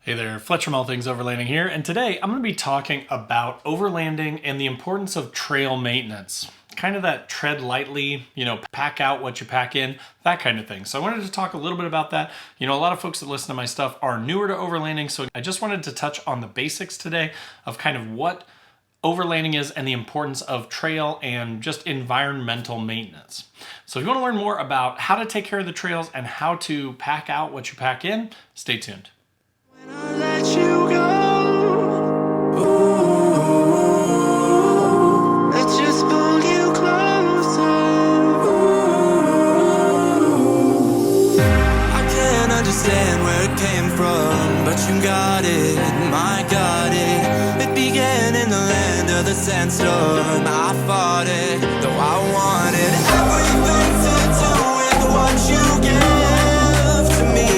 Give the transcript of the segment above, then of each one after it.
Hey there, Fletcher from All Things Overlanding here, and today I'm going to be talking about overlanding and the importance of trail maintenance. Kind of that tread lightly, pack out what you pack in, that kind of thing. So I wanted to talk a little bit about that. A lot of folks that listen to my stuff are newer to overlanding, so I just wanted to touch on the basics today of kind of what overlanding is and the importance of trail and just environmental maintenance. So if you want to learn more about how to take care of the trails and how to pack out what you pack in, stay tuned. I let you go. Ooh, let's just pull you closer. Ooh, I can't understand where it came from, but you got it, my got it. It began in the land of the sandstorm. I fought it, though I wanted everything to do with what you gave to me.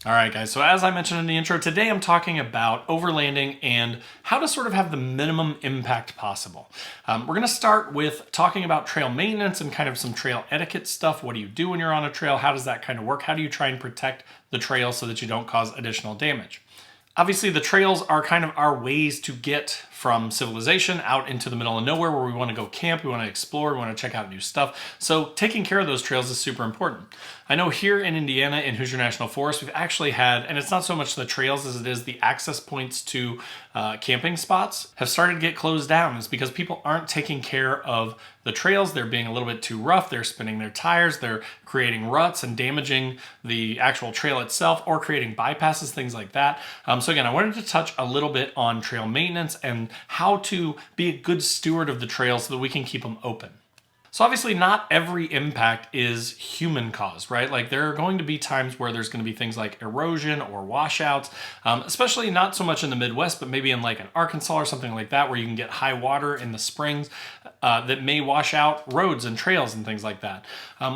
All right, guys, so as I mentioned in the intro, today I'm talking about overlanding and how to sort of have the minimum impact possible. We're going to start with talking about trail maintenance and kind of some trail etiquette stuff. What do you do when you're on a trail? How does that kind of work? How do you try and protect the trail so that you don't cause additional damage? Obviously, the trails are kind of our ways to get from civilization out into the middle of nowhere where we want to go camp, we want to explore, we want to check out new stuff. So taking care of those trails is super important. I know here in Indiana in Hoosier National Forest, we've actually had, and it's not so much the trails as it is the access points to camping spots have started to get closed down. It's because people aren't taking care of the trails. They're being a little bit too rough. They're spinning their tires. They're creating ruts and damaging the actual trail itself or creating bypasses, things like that. So again, I wanted to touch a little bit on trail maintenance and how to be a good steward of the trail so that we can keep them open. So obviously not every impact is human caused, right? Like there are going to be times where there's going to be things like erosion or washouts, especially not so much in the Midwest, but maybe in like an Arkansas or something like that where you can get high water in the springs that may wash out roads and trails and things like that.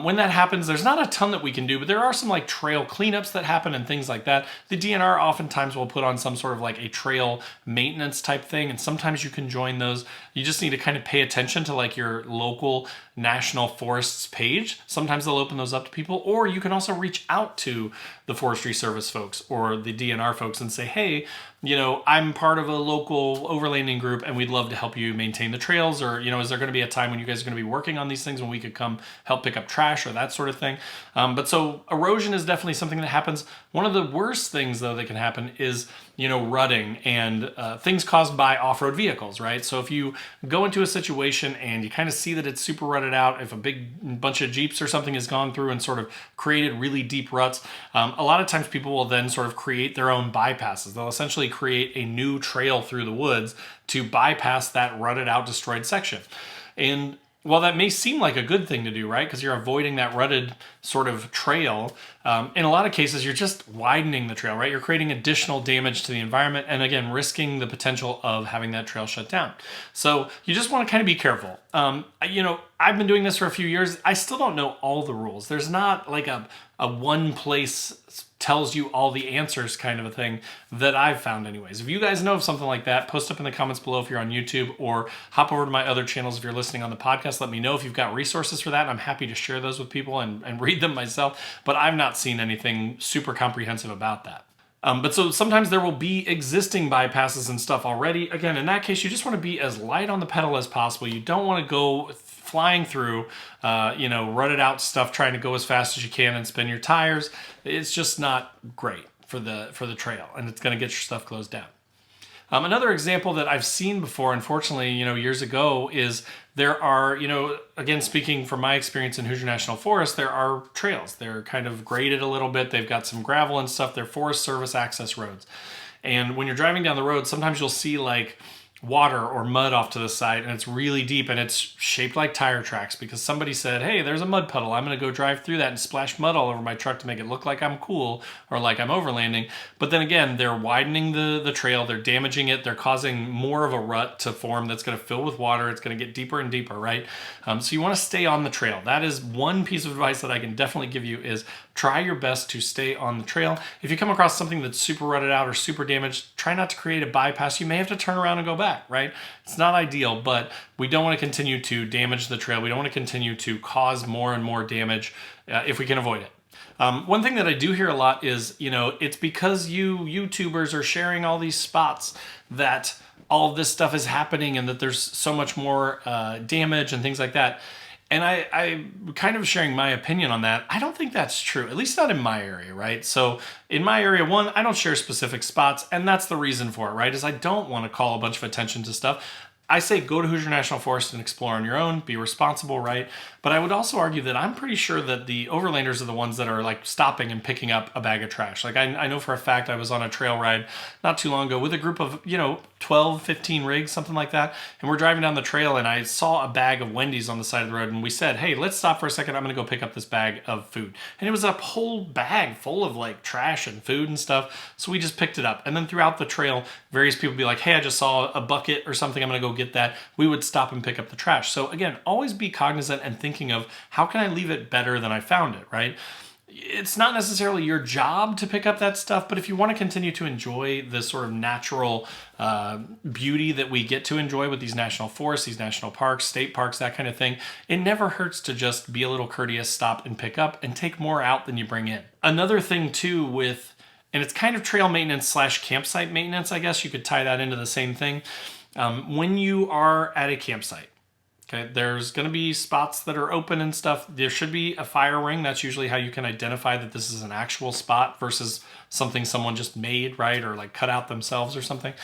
When that happens, there's not a ton that we can do, but there are some like trail cleanups that happen and things like that. The DNR oftentimes will put on some sort of like a trail maintenance type thing, and sometimes you can join those. You just need to kind of pay attention to like your local National Forests page. Sometimes they'll open those up to people, or you can also reach out to the Forestry Service folks or the DNR folks and say, hey, I'm part of a local overlanding group and we'd love to help you maintain the trails, or, is there going to be a time when you guys are going to be working on these things when we could come help pick up trash or that sort of thing. But so erosion is definitely something that happens. One of the worst things though that can happen is, rutting and things caused by off-road vehicles, right? So if you go into a situation and you kind of see that it's super rutted out, if a big bunch of Jeeps or something has gone through and sort of created really deep ruts, a lot of times people will then sort of create their own bypasses. They'll essentially create a new trail through the woods to bypass that rutted out, destroyed section. And while that may seem like a good thing to do, right, because you're avoiding that rutted sort of trail, in a lot of cases, you're just widening the trail, right? You're creating additional damage to the environment and, again, risking the potential of having that trail shut down. So you just want to kind of be careful. I've been doing this for a few years. I still don't know all the rules. There's not like a one place tells you all the answers kind of a thing that I've found anyways. If you guys know of something like that, post up in the comments below if you're on YouTube, or hop over to my other channels if you're listening on the podcast. Let me know if you've got resources for that. I'm happy to share those with people and read them myself, but I've not seen anything super comprehensive about that. But so sometimes there will be existing bypasses and stuff already. Again, in that case, you just want to be as light on the pedal as possible. You don't want to go flying through, rutted out stuff, trying to go as fast as you can and spin your tires. It's just not great for the trail, and it's going to get your stuff closed down. Another example that I've seen before, unfortunately, years ago, is there are, again, speaking from my experience in Hoosier National Forest, there are trails. They're kind of graded a little bit. They've got some gravel and stuff. They're Forest Service access roads. And when you're driving down the road, sometimes you'll see like water or mud off to the side, and it's really deep and it's shaped like tire tracks because somebody said, hey, there's a mud puddle. I'm going to go drive through that and splash mud all over my truck to make it look like I'm cool or like I'm overlanding. But then again, they're widening the trail. They're damaging it. They're causing more of a rut to form that's going to fill with water. It's going to get deeper and deeper, right? So you want to stay on the trail. That is one piece of advice that I can definitely give you is try your best to stay on the trail. If you come across something that's super rutted out or super damaged, try not to create a bypass. You may have to turn around and go back, right? It's not ideal, but we don't want to continue to damage the trail. We don't want to continue to cause more and more damage if we can avoid it. One thing that I do hear a lot is, it's because you YouTubers are sharing all these spots that all of this stuff is happening and that there's so much more damage and things like that. And I'm kind of sharing my opinion on that. I don't think that's true, at least not in my area, right? So in my area, one, I don't share specific spots, and that's the reason for it, right? Is I don't want to call a bunch of attention to stuff. I say go to Hoosier National Forest and explore on your own, be responsible, right? But I would also argue that I'm pretty sure that the overlanders are the ones that are like stopping and picking up a bag of trash. Like I know for a fact I was on a trail ride not too long ago with a group of, 12, 15 rigs, something like that. And we're driving down the trail and I saw a bag of Wendy's on the side of the road and we said, hey, let's stop for a second. I'm going to go pick up this bag of food. And it was a whole bag full of like trash and food and stuff. So we just picked it up. And then throughout the trail, various people would be like, hey, I just saw a bucket or something. I'm going to go get that. We would stop and pick up the trash. So again, always be cognizant and thinking of how can I leave it better than I found it, right? It's not necessarily your job to pick up that stuff, but if you want to continue to enjoy the sort of natural beauty that we get to enjoy with these national forests, these national parks, state parks, that kind of thing, it never hurts to just be a little courteous, stop and pick up, and take more out than you bring in. Another thing too and it's kind of trail maintenance / campsite maintenance, I guess you could tie that into the same thing. When you are at a campsite, okay, there's going to be spots that are open and stuff. There should be a fire ring. That's usually how you can identify that this is an actual spot versus something someone just made, right? Or like cut out themselves or something.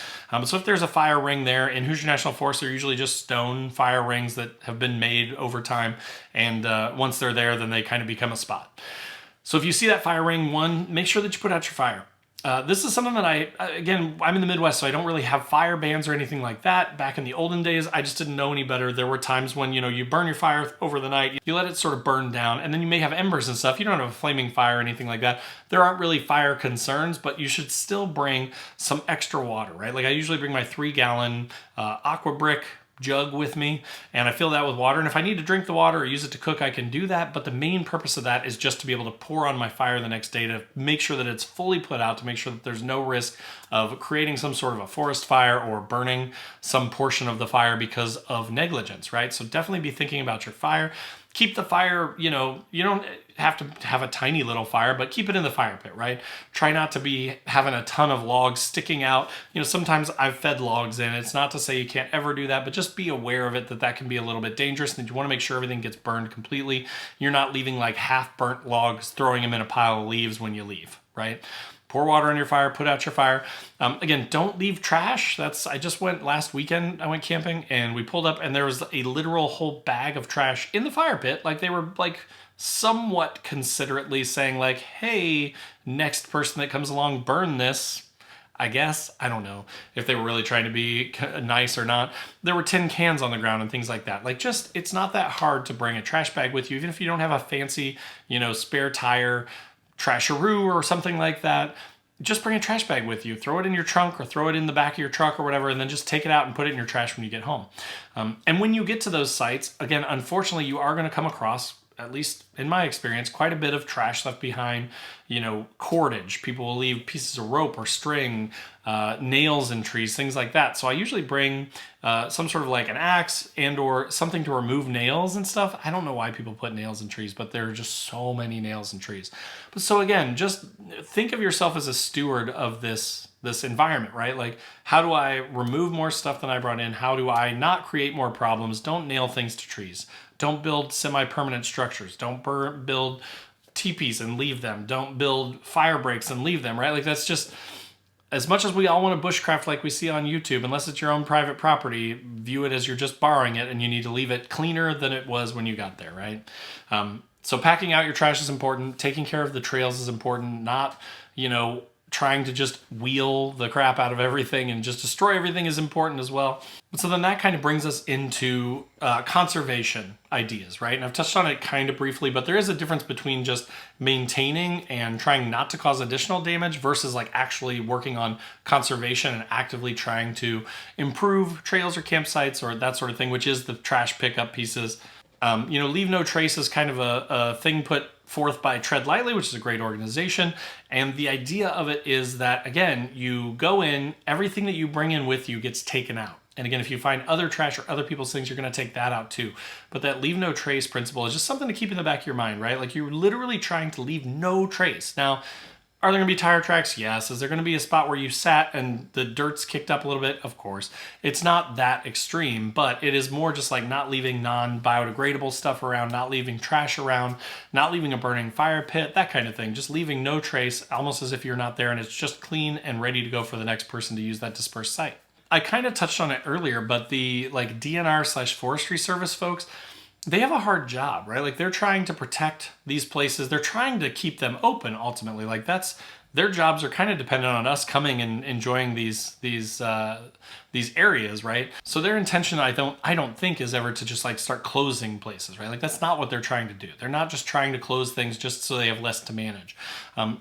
So if there's a fire ring there, in Hoosier National Forest, they're usually just stone fire rings that have been made over time. And once they're there, then they kind of become a spot. So if you see that fire ring, one, make sure that you put out your fire. This is something that I'm in the Midwest, so I don't really have fire bans or anything like that. Back in the olden days, I just didn't know any better. There were times when, you burn your fire over the night, you let it sort of burn down, and then you may have embers and stuff. You don't have a flaming fire or anything like that. There aren't really fire concerns, but you should still bring some extra water, right? Like I usually bring my 3-gallon aqua brick jug with me and I fill that with water, and if I need to drink the water or use it to cook, I can do that. But the main purpose of that is just to be able to pour on my fire the next day to make sure that it's fully put out, to make sure that there's no risk of creating some sort of a forest fire or burning some portion of the fire because of negligence, right? So definitely be thinking about your fire. Keep the fire, you don't have to have a tiny little fire, but keep it in the fire pit, right? Try not to be having a ton of logs sticking out. Sometimes I've fed logs in. It's not to say you can't ever do that, but just be aware of it, that can be a little bit dangerous, and you want to make sure everything gets burned completely. You're not leaving like half-burnt logs, throwing them in a pile of leaves when you leave, right? Pour water on your fire, put out your fire. Again, don't leave trash. I just went last weekend, I went camping and we pulled up and there was a literal whole bag of trash in the fire pit. Like they were like somewhat considerately saying like, hey, next person that comes along, burn this. I guess. I don't know if they were really trying to be nice or not. There were tin cans on the ground and things like that. Like it's not that hard to bring a trash bag with you, even if you don't have a fancy, spare tire, trasharoo or something like that. Just bring a trash bag with you. Throw it in your trunk or throw it in the back of your truck or whatever, and then just take it out and put it in your trash when you get home. And when you get to those sites, again, unfortunately, you are going to come across, at least in my experience, quite a bit of trash left behind, cordage. People will leave pieces of rope or string, nails in trees, things like that. So I usually bring some sort of like an axe and or something to remove nails and stuff. I don't know why people put nails in trees, but there are just so many nails in trees. But so again, just think of yourself as a steward of this environment, right? Like, how do I remove more stuff than I brought in? How do I not create more problems? Don't nail things to trees. Don't build semi-permanent structures. Don't build teepees and leave them. Don't build fire breaks and leave them, right? Like that's just, as much as we all want to bushcraft like we see on YouTube, unless it's your own private property, view it as you're just borrowing it and you need to leave it cleaner than it was when you got there, right? So packing out your trash is important. Taking care of the trails is important. Not, trying to just wheel the crap out of everything and just destroy everything is important as well. So then that kind of brings us into conservation ideas, right? And I've touched on it kind of briefly, but there is a difference between just maintaining and trying not to cause additional damage versus like actually working on conservation and actively trying to improve trails or campsites or that sort of thing, which is the trash pickup pieces. Leave No Trace is kind of a thing put forth by Tread Lightly, which is a great organization. And the idea of it is that, again, you go in, everything that you bring in with you gets taken out. And again, if you find other trash or other people's things, you're going to take that out too. But that leave no trace principle is just something to keep in the back of your mind, right? Like you're literally trying to leave no trace. Now, are there going to be tire tracks? Yes. Is there going to be a spot where you sat and the dirt's kicked up a little bit? Of course. It's not that extreme, but it is more just like not leaving non-biodegradable stuff around, not leaving trash around, not leaving a burning fire pit, that kind of thing. Just leaving no trace, almost as if you're not there and it's just clean and ready to go for the next person to use that dispersed site. I kind of touched on it earlier, but the like DNR/Forestry Service folks, they have a hard job, right? Like they're trying to protect these places. They're trying to keep them open ultimately. Like that's their jobs are kind of dependent on us coming and enjoying these areas, right? So their intention, I don't think is ever to just like start closing places, right? Like that's not what they're trying to do. They're not just trying to close things just so they have less to manage.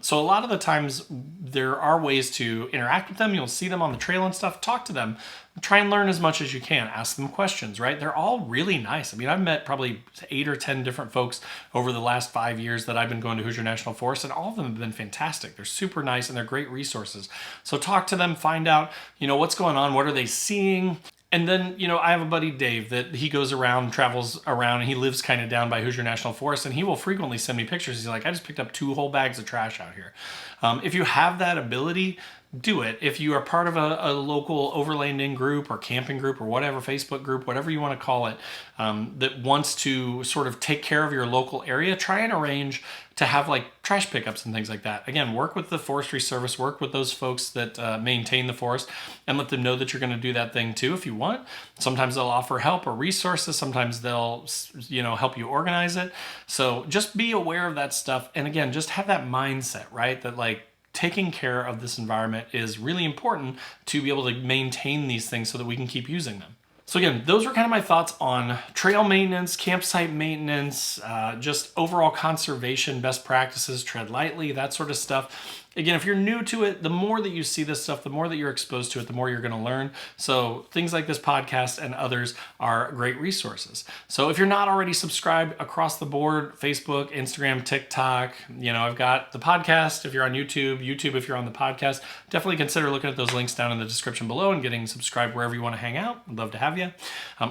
So a lot of the times there are ways to interact with them. You'll see them on the trail and stuff. Talk to them. Try and learn as much as you can. Ask them questions, right? They're all really nice. I mean, I've met probably 8 or 10 different folks over the last 5 years that I've been going to Hoosier National Forest, and all of them have been fantastic. They're super nice and they're great resources. So talk to them, find out, what's going on, what are they seeing? And then, I have a buddy, Dave, that he goes around, travels around, and he lives kind of down by Hoosier National Forest, and he will frequently send me pictures. He's like, I just picked up 2 whole bags of trash out here. If you have that ability, do it. If you are part of a local overlanding group or camping group or whatever, Facebook group, whatever you want to call it, that wants to sort of take care of your local area, try and arrange to have like trash pickups and things like that. Again, work with the Forestry Service, work with those folks that maintain the forest, and let them know that you're going to do that thing too if you want. Sometimes they'll offer help or resources. Sometimes they'll, help you organize it. So just be aware of that stuff. And again, just have that mindset, right? That like, taking care of this environment is really important to be able to maintain these things so that we can keep using them. So again, those were kind of my thoughts on trail maintenance, campsite maintenance, just overall conservation, best practices, tread lightly, that sort of stuff. Again, if you're new to it, the more that you see this stuff, the more that you're exposed to it, the more you're going to learn. So things like this podcast and others are great resources. So if you're not already subscribed across the board, Facebook, Instagram, TikTok, I've got the podcast if you're on YouTube if you're on the podcast, definitely consider looking at those links down in the description below and getting subscribed wherever you want to hang out. I'd love to have you.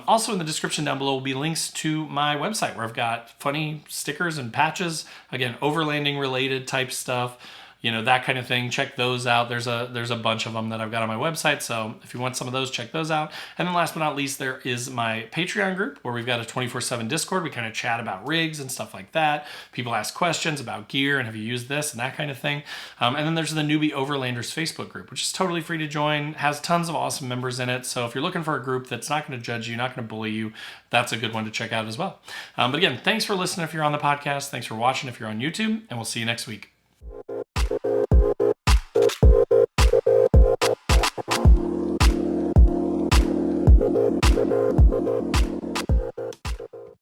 Also in the description down below will be links to my website where I've got funny stickers and patches, again, overlanding related type stuff. That kind of thing. Check those out. There's a bunch of them that I've got on my website. So if you want some of those, check those out. And then last but not least, there is my Patreon group where we've got a 24/7 Discord. We kind of chat about rigs and stuff like that. People ask questions about gear and have you used this and that kind of thing. And then there's the Newbie Overlanders Facebook group, which is totally free to join, has tons of awesome members in it. So if you're looking for a group that's not going to judge you, not going to bully you, that's a good one to check out as well. But again, thanks for listening if you're on the podcast. Thanks for watching if you're on YouTube, and we'll see you next week. Thank you.